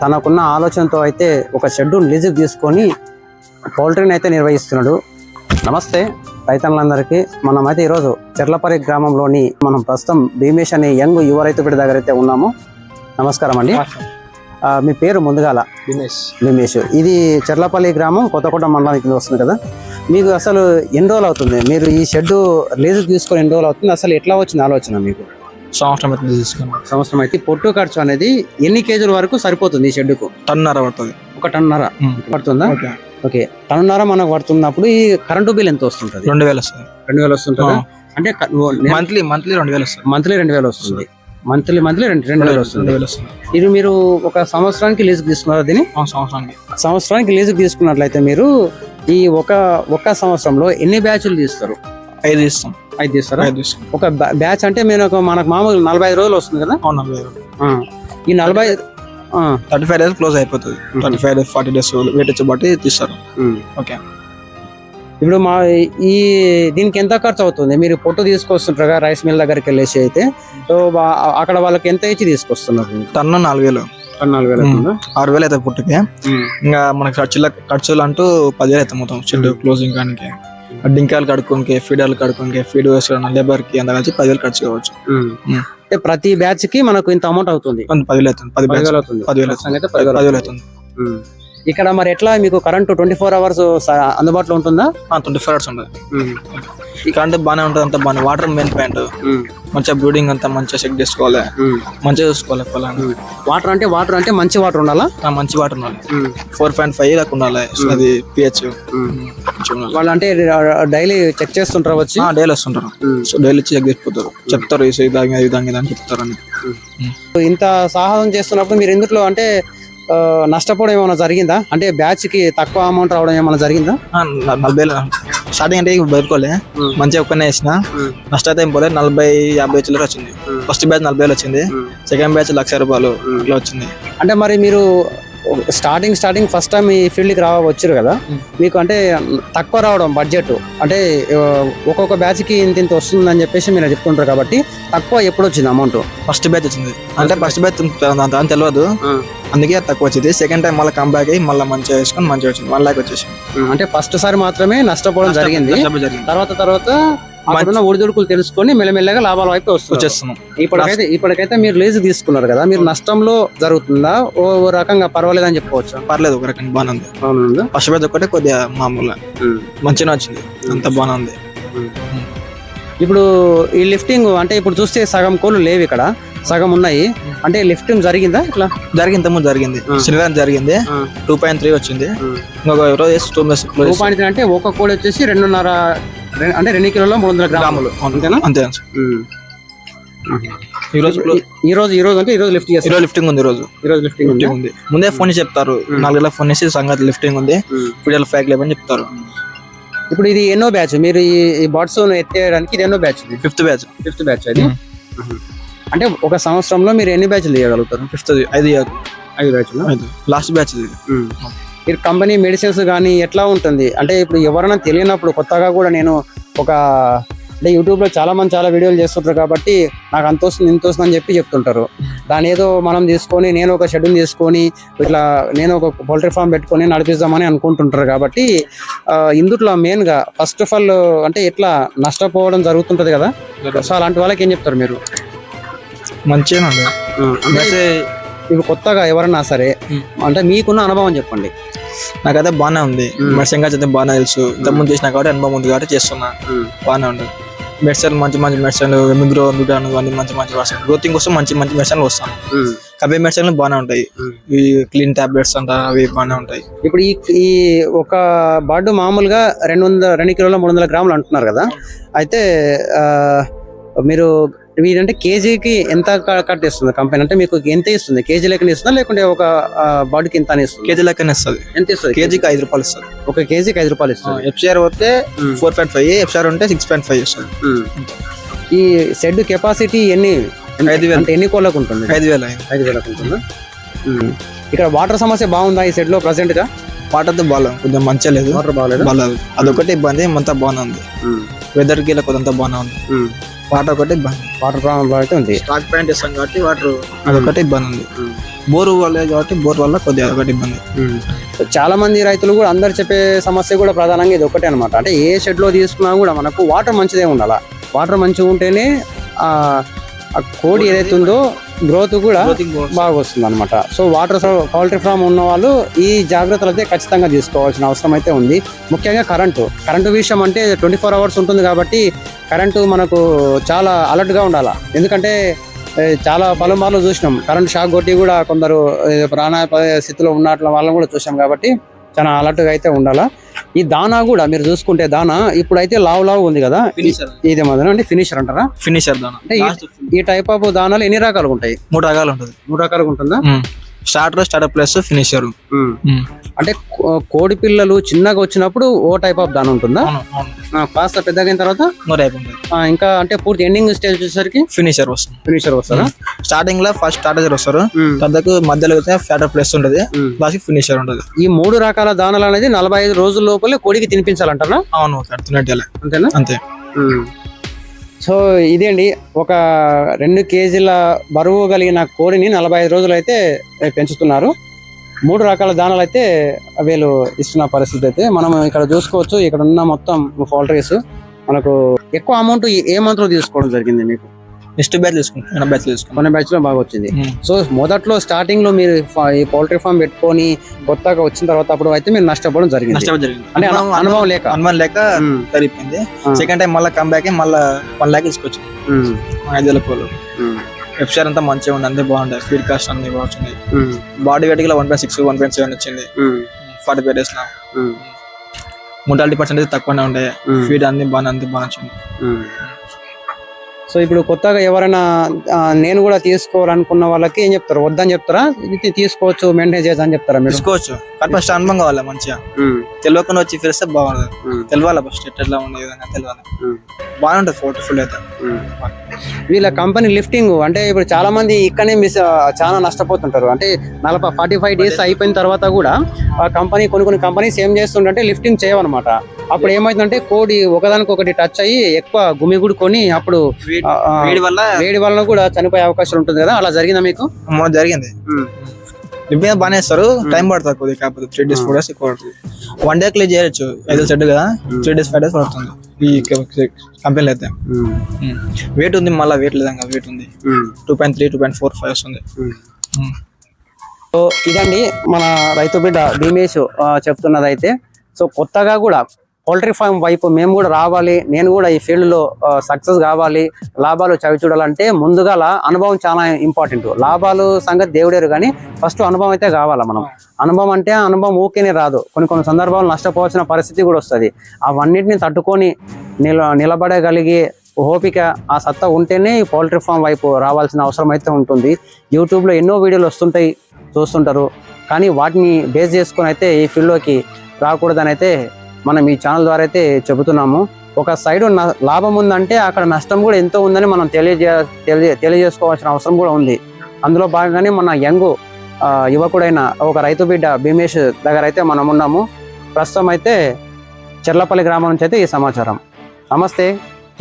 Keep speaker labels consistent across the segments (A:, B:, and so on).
A: తనకున్న ఆలోచనతో అయితే ఒక షెడ్ లీజుకు తీసుకొని పౌల్ట్రీని అయితే నిర్వహిస్తున్నాడు. నమస్తే రైతన్నులందరికీ. మనమైతే ఈరోజు చెర్లపల్లి గ్రామంలోని మనం ప్రస్తుతం భీమేష్ అనే యంగ్ యువ రైతు బిడ్డ దగ్గర అయితే ఉన్నాము. నమస్కారం అండి. మీ పేరు ముందుగాల? భీమేష్. ఇది చెర్లపల్లి గ్రామం, కొత్తకోట మండలానికి కింద వస్తుంది కదా. మీకు అసలు ఎన్ని రోజులు అవుతుంది మీరు ఈ షెడ్ లీజుకు తీసుకొని? ఎన్ని రోజులు అవుతుంది? అసలు ఎట్లా వచ్చింది ఆలోచన మీకు? సంవత్సరం అయితే పొట్టు ఖర్చు అనేది ఎన్ని కేజీల వరకు సరిపోతుంది ఈ షెడ్కు?
B: టన్నర పడుతుంది.
A: ఒక టన్నర పడుతుందా? ఓకే, టన్నర మనకు పడుతున్నప్పుడు ఈ కరెంటు బిల్ ఎంత వస్తుంటది?
B: 2000 వస్తుంది.
A: 2000 వస్తుంటది. అంటే
B: మంత్లీ 2000 వస్తుంది.
A: మంత్లీ 2000 వస్తుంది. మంత్లీ 2000 వస్తుంది. ఇది మీరు ఒక సంవత్సరానికి లీజుకు తీసుకున్నారు దీన్ని? సంవత్సరానికి లీజుకు తీసుకున్నట్లయితే మీరు ఈ ఒక సంవత్సరంలో ఎన్ని బ్యాచ్లు తీస్తారు?
B: 5 ఇస్తాం.
A: 5 తీస్తారా? ఒక బ్యాచ్ అంటే మనకు మామూలు 45 రోజులు వస్తుంది కదా. ఈ
B: 35 డేస్ క్లోజ్ అయిపోతుంది. 35 డేస్ 40 డేస్ వెయిట్ వచ్చి బట్టి తీస్తారు. ఓకే,
A: ఇప్పుడు దీనికి ఎంత ఖర్చు అవుతుంది? మీరు పొట్టు తీసుకొస్తుంటారు రైస్ మిల్ దగ్గరికి వెళ్ళేసి అయితే, అక్కడ వాళ్ళకి ఎంత ఇచ్చి తీసుకొస్తున్నారు?
B: టన్ను 4000.
A: 4000
B: 6000 అయితే పుట్టుకి. ఇంకా మనకి ఖర్చులు అంటూ 10,000 అవుతాయి మొత్తం షెడ్ క్లోజింగ్ కానీ. డింకాయలు కడుక్కోనికి, ఫీడర్లు కడుక్కోనికి, ఫీడ్ వేసుకోవడం, లేబర్ కి అంత కలిసి 10,000 ఖర్చు కావచ్చు.
A: అంటే ప్రతి బ్యాచ్ కి మనకు ఇంత అమౌంట్ అవుతుంది?
B: 10,000 అవుతుంది. 10,000 అవుతుంది.
A: ఇక్కడ మరి ఎట్లా మీకు కరెంటు 24 hours అందుబాటులో ఉంటుందా?
B: 24 hours ఉంటుంది. కరెంట్ బాగానే ఉంటుంది. అంతా బాగా. Water main point. మంచిగా బ్రూడింగ్ అంతా మంచిగా చెక్ చేసుకోవాలి, మంచిగా చూసుకోవాలి పొలాన్ని.
A: వాటర్ అంటే మంచి వాటర్ ఉండాలా?
B: మంచి వాటర్ ఉండాలి. 4.5 దాకా ఉండాలి అది pH.
A: వాళ్ళు అంటే డైలీ చెక్ చేస్తుంటారు వచ్చి?
B: డైలీ వస్తుంటారు. డైలీ చెక్ చేసిపోతారు, చెప్తారు ఈ విధంగా అని చెప్తారు.
A: ఇంత సాహసం చేస్తున్నప్పుడు మీరు ఎందులో అంటే నష్టపోవడం ఏమైనా జరిగిందా? అంటే బ్యాచ్ కి తక్కువ అమౌంట్ రావడం ఏమైనా జరిగిందా?
B: 40,000 స్టార్టింగ్ అంటే బయటకోలే మంచిగా ఒక్కనే వేసిన. నష్టం అయితే ఏం పోలే. 40-50 చిల్లర వచ్చింది. ఫస్ట్ బ్యాచ్ 40,000 వచ్చింది. సెకండ్ బ్యాచ్ 1,00,000 రూపాయలు ఇట్లా వచ్చింది.
A: అంటే మరి మీరు స్టార్టింగ్ ఫస్ట్ టైం ఈ ఫీల్డ్ కి వచ్చారు కదా, మీకు అంటే తక్కువ రావడం బడ్జెట్ అంటే ఒక్కొక్క బ్యాచ్ కి ఇంత వస్తుందని చెప్పేసి మీరు చెప్తుంటారు కాబట్టి తక్కువ ఎప్పుడు వచ్చింది అమౌంట్?
B: ఫస్ట్ బ్యాచ్ వచ్చింది. అంటే ఫస్ట్ బ్యాచ్ దాని తెలియదు, అందుకే తక్కువ వచ్చింది. సెకండ్ టైం మళ్ళీ కంబ్యాక్ అయ్యి మళ్ళీ మంచిగా వేసుకొని మంచిగా వచ్చింది. 1 lakh వచ్చేసి. అంటే
A: ఫస్ట్ సారి మాత్రమే నష్టపోవడం జరిగింది. తర్వాత ఒడిదుడుకులు తెలుసుకొని మెల్లమెల్లగా లాభాల వైపు వచ్చేస్తున్నాం. ఇప్పటికైతే మీరు లీజ్ తీసుకున్నారు కదా, మీరు నష్టంలో జరుగుతుందా? ఓ రకంగా పర్వాలేదు అని చెప్పుకోవచ్చు?
B: పర్లేదు, ఒక రకంగా బాగానే ఉంది. ఫస్ట్ బ్యాచ్ ఒక్కటే కొద్దిగా మామూలుగా మంచిగా వచ్చింది, అంత బాగానే ఉంది.
A: ఇప్పుడు ఈ లిఫ్టింగ్ అంటే ఇప్పుడు చూస్తే సగం కోళ్ళు లేవు, ఇక్కడ సగం ఉన్నాయి. అంటే లిఫ్టింగ్ జరిగిందా? ఇట్లా
B: జరిగింది. జరిగింది. శనివారం జరిగింది. 2.3 వచ్చింది. ఇంకొక రోజు 2.3
A: అంటే ఒక కోడి వచ్చేసి 2.5 అంటే 2 కిలోల 300 గ్రాములు అంతేనా? అంతే. ఈ రోజు అంటే లిఫ్ట్ చేస్తారు.
B: లిఫ్టింగ్ ఉంది. ఈ రోజు లిఫ్టింగ్ ఉంది. ముందే ఫోన్ చెప్తారు, 4 గంటలకు ఫోన్ చేసి సంగతి లిఫ్టింగ్ ఉంది, ఫీడర్ ఫ్యాక్ లేవని చెప్తారు.
A: ఇప్పుడు ఇది ఎన్నో బ్యాచ్? మీరు ఈ బాట్స్ ఎత్తేయడానికి ఇది ఎన్నో బ్యాచ్?
B: ఫిఫ్త్ బ్యాచ్ అది.
A: అంటే ఒక సంవత్సరంలో మీరు ఎన్ని బ్యాచ్లు తీయగలుగుతారు? 5 బ్యాచ్లు.
B: Last batch.
A: మీరు కంపెనీ మెడిసిన్స్ కానీ ఎట్లా ఉంటుంది? అంటే ఇప్పుడు ఎవరైనా తెలియనప్పుడు కొత్తగా కూడా నేను అంటే యూట్యూబ్లో చాలా వీడియోలు చేస్తుంటారు కాబట్టి నాకు అంత వస్తుంది ఇంత వస్తుంది అని చెప్పి చెప్తుంటారు. దాని ఏదో మనం తీసుకొని నేను ఒక షెడ్యూల్ తీసుకొని ఇట్లా నేను ఒక పౌల్ట్రీ ఫామ్ పెట్టుకొని నడిపిద్దామని అనుకుంటుంటారు. కాబట్టి ఇందుట్లో మెయిన్గా ఫస్ట్ ఆఫ్ ఆల్ అంటే ఎట్లా నష్టపోవడం జరుగుతుంటది కదా, సో అలాంటి వాళ్ళకి ఏం చెప్తారు మీరు?
B: మంచిగా
A: అంటే ఇప్పుడు కొత్తగా ఎవరన్నా సరే అంటే మీకున్న అనుభవం చెప్పండి.
B: నాకైతే బాగానే ఉంది. మెడిసిన్ అయితే బాగానే తెలుసు, ఇంతకుముందు చేసినా కాబట్టి అనుభవం ఉంది కాబట్టి చేస్తున్నా. బాగానే ఉంటుంది. మెడిసిన్ మంచి మెడిసిన్, మిగ్రాన్ అన్ని మంచి వస్తాయి. గ్రోతింగ్ కోసం మంచి మెడిసిన్లు వస్తాను. అవే మెడిసిన్లు బాగానే ఉంటాయి. ఈ క్లీన్ టాబ్లెట్స్ అంట అవి బాగానే ఉంటాయి.
A: ఇప్పుడు ఈ ఒక బర్డ్ మామూలుగా 2 కిలోల 300 గ్రాములు అంటున్నారు కదా, అయితే మీరు వీరంటే కేజీకి ఎంత కట్ ఇస్తుంది కంపెనీ? అంటే మీకు ఎంత ఇస్తుంది? కేజీ లెక్కన ఇస్తుందా లేకుంటే ఒక బాడీకి ఎంత అని ఇస్తుంది?
B: కేజీ లెక్కన ఇస్తుంది. ఎంత ఇస్తుంది? కేజీకి 5 రూపాయలు ఇస్తుంది.
A: ఒక కేజీకి 5 రూపాయలు ఇస్తుంది.
B: ఎఫ్సిఆర్ వస్తే 4.5, ఎఫ్సిఆర్ ఉంటే 6.5 ఇస్తుంది.
A: ఈ షెడ్ కెపాసిటీ ఎన్ని?
B: 5,000.
A: అంటే ఎన్ని కోళ్ళకు ఉంటుంది? 5,000 ఉంటుందా? ఇక్కడ వాటర్ సమస్య బాగుందా ఈ షెడ్ లో ప్రెసెంట్ గా?
B: వాటర్ తో బాగాలేదు, కొంచెం మంచిగా లేదు.
A: వాటర్ బాగాలేదు.
B: అదొకటి ఇబ్బంది. అంతా బాగానే ఉంది. వెదర్ కి కొంత బాగానే ఉంది. వాటర్ ఒకటి ఇబ్బంది.
A: వాటర్ ప్రాబ్లం అయితే ఉంది.
B: స్టాక్ పాయింట్ ఇస్తాం కాబట్టి వాటర్ అదొకటి ఇబ్బంది ఉంది. బోరు వల్లే కాబట్టి బోర్ వల్ల కొద్దిగా ఒకటి ఇబ్బంది.
A: చాలా మంది రైతులు కూడా అందరు చెప్పే సమస్య కూడా ప్రధానంగా ఇది ఒకటే అనమాట. అంటే ఏ షెడ్ లో తీసుకున్నా కూడా మనకు వాటర్ మంచిదే ఉండాలా. వాటర్ మంచిగా ఉంటేనే ఆ కోడి ఏదైతే ఉందో గ్రోత్ కూడా బాగా వస్తుంది అనమాట. సో వాటర్ పౌల్ట్రీ ఫామ్ ఉన్న వాళ్ళు ఈ జాగ్రత్తలు అయితే ఖచ్చితంగా తీసుకోవాల్సిన అవసరం అయితే ఉంది. ముఖ్యంగా కరెంటు విషయం అంటే 24 hours ఉంటుంది కాబట్టి కరెంటు మనకు చాలా అలర్ట్ గా ఉండాలా. ఎందుకంటే చాలా పలుమార్లు చూసినాం కరెంట్ షాక్ కొట్టి కూడా కొందరు ప్రాణాపాయ స్థితిలో ఉన్నట్ల వాళ్ళని కూడా చూసాం కాబట్టి చాలా అలర్ట్ గా అయితే ఉండాలా. ఈ దానా కూడా మీరు చూసుకుంటే దానా ఇప్పుడైతే లావు ఉంది కదా, ఇది మాత్రం అంటే ఫినిషర్ అంటారా?
B: ఫినిషర్ దానా
A: అంటే ఈ టైప్ ఆఫ్ దానాలు ఎన్ని రకాలుగా ఉంటాయి?
B: 3 రకాలు ఉంటుంది.
A: 3 రకాలుగా ఉంటుందా?
B: Starter plus finisher.
A: అంటే కోడి పిల్లలు చిన్నగా వచ్చినప్పుడు ఓ టైప్ ఆఫ్ దాన ఉంటుందా? కాస్త పెద్దగా అయిన తర్వాత ఇంకా అంటే పూర్తి ఎండింగ్ స్టేజ్ వచ్చేసరికి ఫినిషర్ వస్తారా?
B: స్టార్టింగ్ లో ఫస్ట్ స్టార్టర్ వస్తారు, పెద్దకు మధ్యలో ఫ్యాటర్ ప్లస్ ఉంటది, లాస్ట్ ఫినిషర్ ఉంటది.
A: ఈ 3 రకాల దానాలు అనేది 45 రోజుల లోపలే కోడికి తినిపించాలంటారా?
B: అవును,
A: అంతేనా?
B: అంతే.
A: సో ఇదేండి, ఒక 2 kgs బరువు కలిగిన కోడిని 45 రోజులు అయితే పెంచుతున్నారు. 3 రకాల దానాలు అయితే వీళ్ళు ఇస్తున్న పరిస్థితి అయితే మనం ఇక్కడ చూసుకోవచ్చు. ఇక్కడ ఉన్న మొత్తం పౌల్ట్రీస్ మనకు ఎక్కువ అమౌంట్ ఏ మంత్ లో తీసుకోవడం జరిగింది మీకు?
B: నెక్స్ట్ బ్యాచ్ తీసుకున్నాం.
A: మన బ్యాచ్ లో బాగా వచ్చింది. సో మొదట్లో స్టార్టింగ్ లో మీరు ఈ పౌల్ట్రీ ఫామ్ పెట్టుకొని కొత్తగా వచ్చిన తర్వాత అప్పుడు అయితే మీరు నష్టపోవడం జరిగింది. అంటే అనుభవం లేక
B: సరిపోయింది. సెకండ్ టైం మళ్ళీ కమ్ బ్యాక్ మళ్ళీ 1 lakh తీసుకొచ్చి 5,000 కోళ్ళు. వెబ్సైట్ అంతా మంచిగా ఉంది, అంతే బాగుంటాయి. ఫీడ్ కాస్ట్ అన్ని బాగుంది. బాడీ వెయిట్ గా 1.6 1.7 వచ్చింది 45 days లో. mortality percentage తక్కువనే ఉండే. ఫీడ్ అన్ని బాగా వచ్చింది.
A: సో ఇప్పుడు కొత్తగా ఎవరైనా నేను కూడా తీసుకోవాలనుకున్న వాళ్ళకి ఏం చెప్తారు? వద్దని చెప్తారా? ఇది తీసుకోవచ్చు, మెయింటైన్ చేయొచ్చు అని చెప్తారా? మీరు
B: తీసుకోవచ్చు, ఫస్ట్ అనుభవం కావాలి మంచిగా. తెలియకుండా వచ్చి ఫిరిస్తే బాగుంటుంది. తెలియాలి ఫస్ట్ ఎట్లా ఉండే విధంగా తెలియాలి. బాగుంటుంది ఫోటో ఫుల్ అయితే.
A: వీళ్ళ కంపెనీ లిఫ్టింగ్ అంటే ఇప్పుడు చాలా మంది ఇక్కడనే చాలా నష్టపోతుంటారు. అంటే 45 days అయిపోయిన తర్వాత కూడా ఆ కంపెనీ కొన్ని కంపెనీస్ ఏం చేస్తుంటే లిఫ్టింగ్ చేయవన్నమాట. అప్పుడు ఏమైతుందంటే కోడి ఒకదానికొకటి టచ్ అయ్యి ఎక్కువ గుమిగుడుకొని అప్పుడు వేడి వల్ల కూడా చనిపోయే అవకాశం ఉంటుంది కదా, అలా జరిగిందా మీకు?
B: జరిగింది. బాగానే ఇస్తారు, టైం పడుతుంది కొద్దిగా, కాకపోతే 3 days 4 days ఎక్కువ పడుతుంది. 1 day క్లీన్ చేయొచ్చు, 5 సెట్ కదా, 3 days 5 days పడుతుంది ఈ కంపెనీలో అయితే. వెయిట్ ఉంది, మళ్ళీ వెయిట్ లేదంగా వెయిట్ ఉంది. 2.3 2.4 5 వస్తుంది. సో ఇదండి మన రైతు బిడ్డ భీమేష్ చెప్తున్నది అయితే. సో కొత్తగా కూడా పౌల్ట్రీ ఫామ్ వైపు మేము కూడా రావాలి, నేను కూడా ఈ ఫీల్డ్ లో సక్సెస్ కావాలి, లాభాలు చవి చూడాలంటే ముందుగా అనుభవం చాలా ఇంపార్టెంట్. లాభాలు సంగతి దేవుడేరు కానీ ఫస్ట్ అనుభవం అయితే కావాలా. మనం అనుభవం ఊకేనే రాదు. కొన్ని సందర్భాలు నష్టపోవాల్సిన పరిస్థితి కూడా వస్తుంది. అవన్నిటిని తట్టుకొని నిలబడగలిగే ఓపిక, ఆ సత్తా ఉంటేనే ఈ పౌల్ట్రీ ఫామ్ వైపు రావాల్సిన అవసరం అయితే ఉంటుంది. యూట్యూబ్లో ఎన్నో వీడియోలు వస్తుంటాయి, చూస్తుంటారు, కానీ వాటిని బేస్ చేసుకొని అయితే ఈ ఫీల్డ్లోకి రాకూడదని అయితే మనం ఈ ఛానల్ ద్వారా అయితే చెబుతున్నాము. ఒక సైడ్ లాభం ఉందంటే అక్కడ నష్టం కూడా ఎంతో ఉందని మనం తెలియజేసుకోవాల్సిన అవసరం కూడా ఉంది. అందులో భాగంగానే మన యువకుడైన ఒక రైతు బిడ్డ భీమేష్ దగ్గర అయితే మనం ఉన్నాము. ప్రస్తుతం అయితే చెర్లపల్లి గ్రామం నుంచి అయితే ఈ సమాచారం. నమస్తే,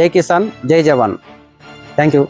B: జై కిసాన్, జై జవాన్. Thank you.